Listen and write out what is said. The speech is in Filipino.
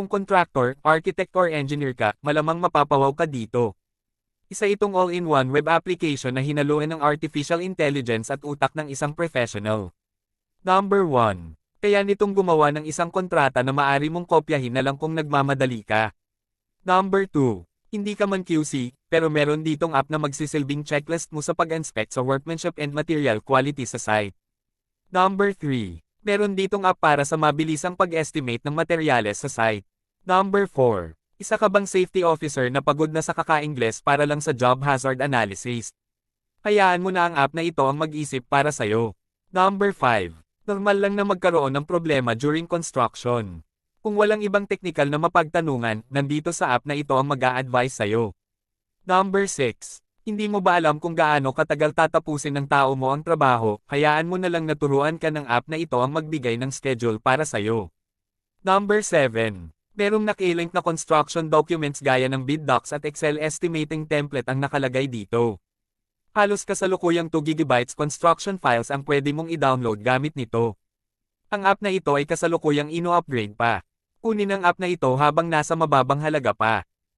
Kung contractor, architect or engineer ka, malamang mapapawaw ka dito. Isa itong all-in-one web application na hinaluan ng artificial intelligence at utak ng isang professional. Number 1. Kaya nitong gumawa ng isang kontrata na maaari mong kopyahin na lang kung nagmamadali ka. Number 2. Hindi ka man QC, pero meron ditong app na magsisilbing checklist mo sa pag-inspect sa workmanship and material quality sa site. Number 3. Meron ditong app para sa mabilisang pag-estimate ng materyales sa site. Number 4. Isa ka bang safety officer na pagod na sa kaka-Ingles para lang sa job hazard analysis? Hayaan mo na ang app na ito ang mag-isip para sa'yo. Number 5. Normal lang na magkaroon ng problema during construction. Kung walang ibang teknikal na mapagtanungan, nandito sa app na ito ang mag-a-advise sa'yo. Number 6. Hindi mo ba alam kung gaano katagal tatapusin ng tao mo ang trabaho, hayaan mo na lang na turuan ka ng app na ito ang magbigay ng schedule para sa'yo. Number 7. Merong nakilink na construction documents gaya ng bid docs at Excel estimating template ang nakalagay dito. Halos kasalukuyang 2 GB construction files ang pwede mong i-download gamit nito. Ang app na ito ay kasalukuyang ino-upgrade pa. Kunin ang app na ito habang nasa mababang halaga pa.